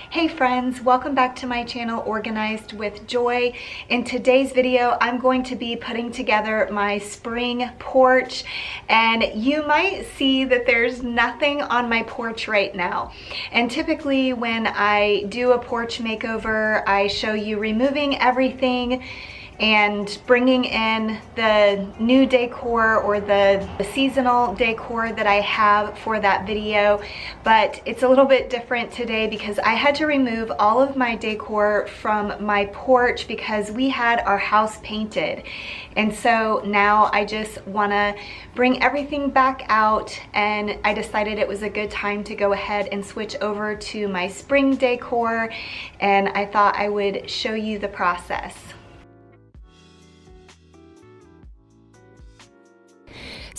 Hey friends, welcome back to my channel Organized with Joy. In today's video, I'm going to be putting together my spring porch, and you might see that there's nothing on my porch right now. And typically when I do a porch makeover, I show you removing everything and bringing in the new decor or the seasonal decor that I have for that video. But it's a little bit different today because I had to remove all of my decor from my porch because we had our house painted. And so now I just wanna bring everything back out, and I decided it was a good time to go ahead and switch over to my spring decor, and I thought I would show you the process.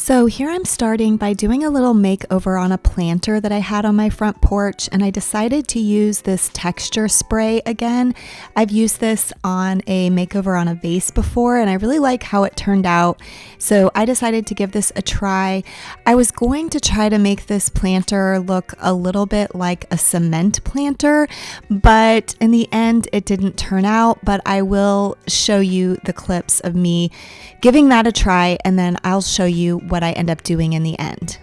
So here I'm starting by doing a little makeover on a planter that I had on my front porch, and I decided to use this texture spray again. I've used this on a makeover on a vase before, and I really like how it turned out. So I decided to give this a try. I was going to try to make this planter look a little bit like a cement planter, but in the end it didn't turn out. But I will show you the clips of me giving that a try, and then I'll show you what I end up doing in the end.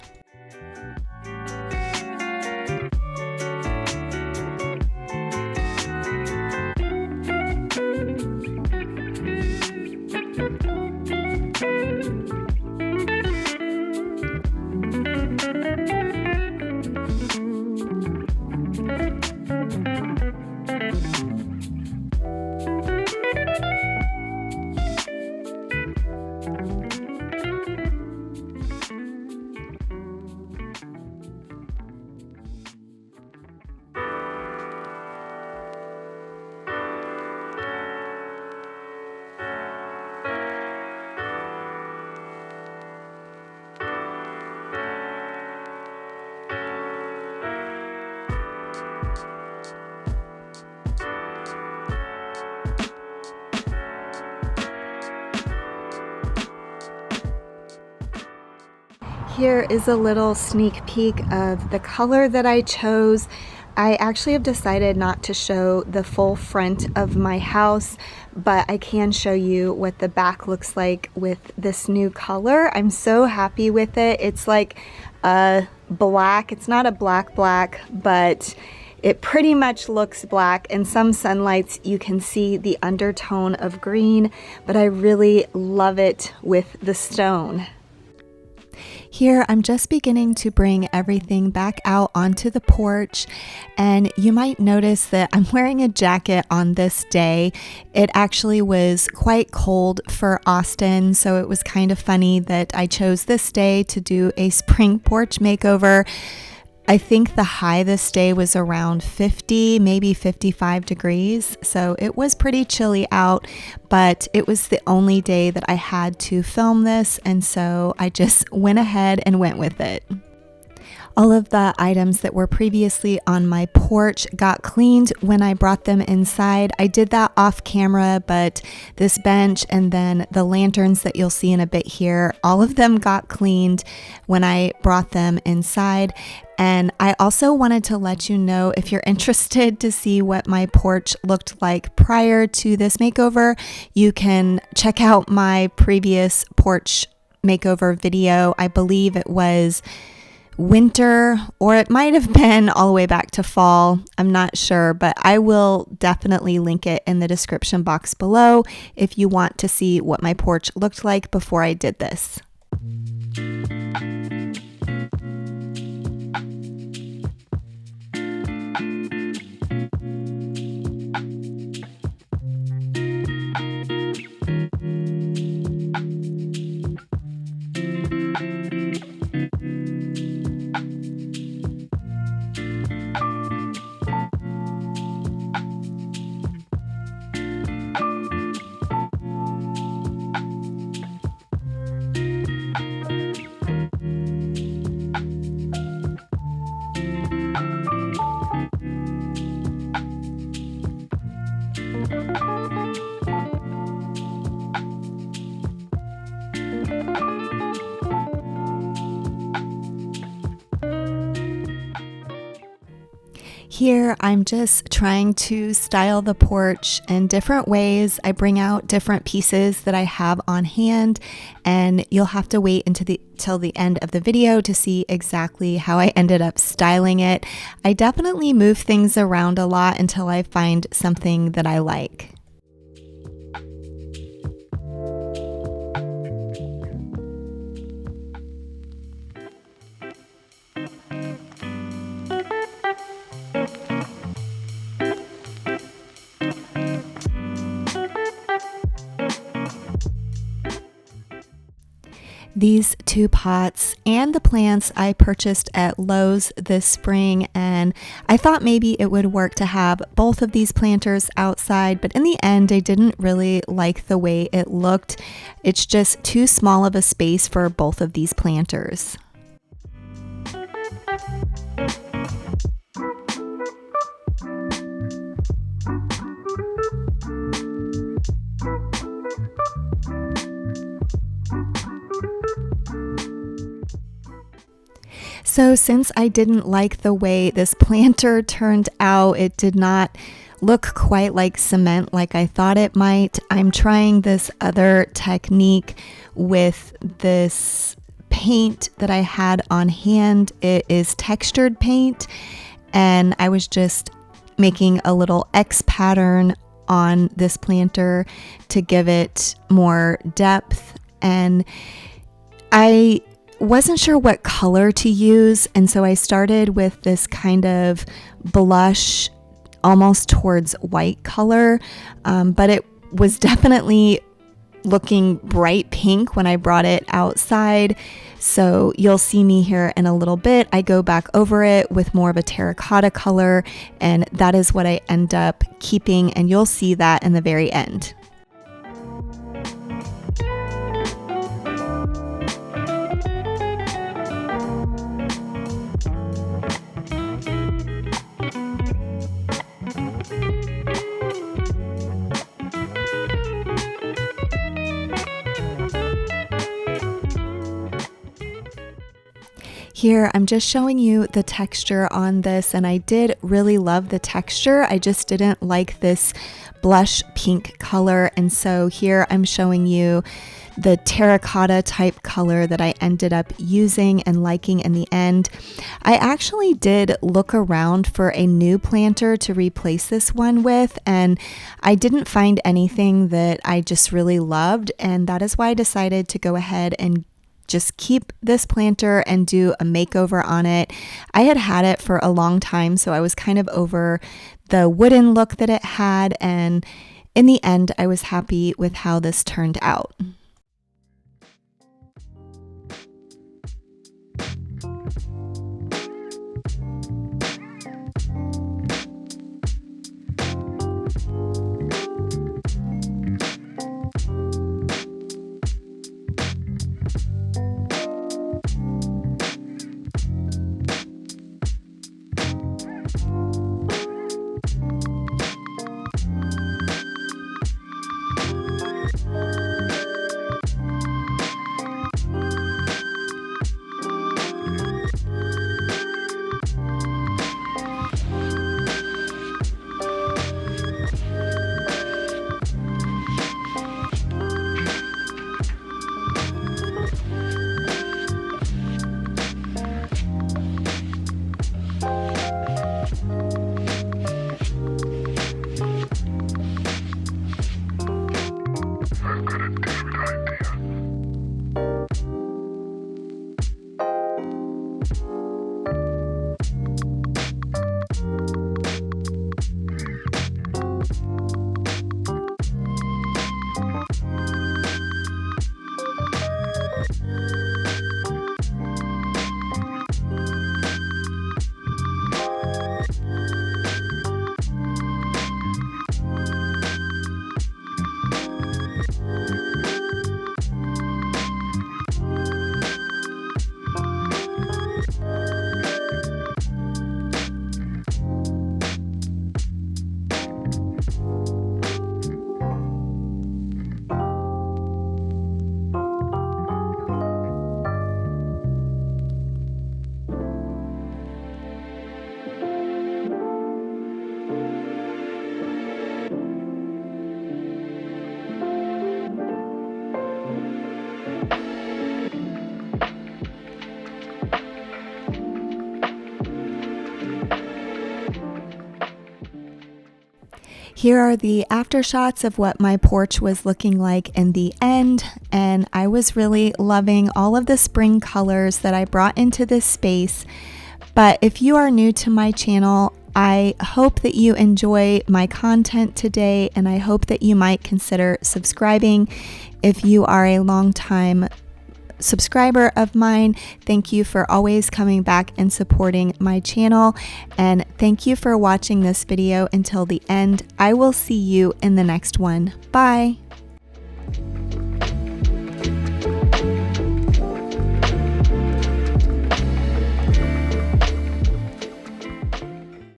Here is a little sneak peek of the color that I chose. I actually have decided not to show the full front of my house, but I can show you what the back looks like with this new color. I'm so happy with it. It's like a black. It's not a black, but it pretty much looks black. In some sunlights you can see the undertone of green, but I really love it with the stone. Here, I'm just beginning to bring everything back out onto the porch, and you might notice that I'm wearing a jacket on this day. It actually was quite cold for Austin, so it was kind of funny that I chose this day to do a spring porch makeover. I think the high this day was around 50, maybe 55 degrees. So it was pretty chilly out, but it was the only day that I had to film this. And so I just went ahead and went with it. All of the items that were previously on my porch got cleaned when I brought them inside. I did that off camera, but this bench and then the lanterns that you'll see in a bit here, all of them got cleaned when I brought them inside. And I also wanted to let you know, if you're interested to see what my porch looked like prior to this makeover, you can check out my previous porch makeover video. I believe it was winter, or it might have been all the way back to fall. I'm not sure, but I will definitely link it in the description box below if you want to see what my porch looked like before I did this. Here, I'm just trying to style the porch in different ways. I bring out different pieces that I have on hand, and you'll have to wait till the end of the video to see exactly how I ended up styling it. I definitely move things around a lot until I find something that I like. These two pots and the plants I purchased at Lowe's this spring, and I thought maybe it would work to have both of these planters outside, but in the end I didn't really like the way it looked. It's just too small of a space for both of these planters. So since I didn't like the way this planter turned out, it did not look quite like cement like I thought it might. I'm trying this other technique with this paint that I had on hand. It is textured paint, and I was just making a little X pattern on this planter to give it more depth, and I wasn't sure what color to use, and so I started with this kind of blush, almost towards white color, but it was definitely looking bright pink when I brought it outside. So you'll see me here in a little bit. I go back over it with more of a terracotta color, and that is what I end up keeping, and you'll see that in the very end. Here, I'm just showing you the texture on this, and I did really love the texture. I just didn't like this blush pink color, and so here I'm showing you the terracotta type color that I ended up using and liking in the end. I actually did look around for a new planter to replace this one with, and I didn't find anything that I just really loved, and that is why I decided to go ahead and just keep this planter and do a makeover on it. I had it for a long time, so I was kind of over the wooden look that it had, and in the end, I was happy with how this turned out. Here are the after shots of what my porch was looking like in the end, and I was really loving all of the spring colors that I brought into this space. But if you are new to my channel, I hope that you enjoy my content today, and I hope that you might consider subscribing. If you are a long-time subscriber of mine, thank you for always coming back and supporting my channel, and thank you for watching this video until the end. I will see you in the next one. Bye.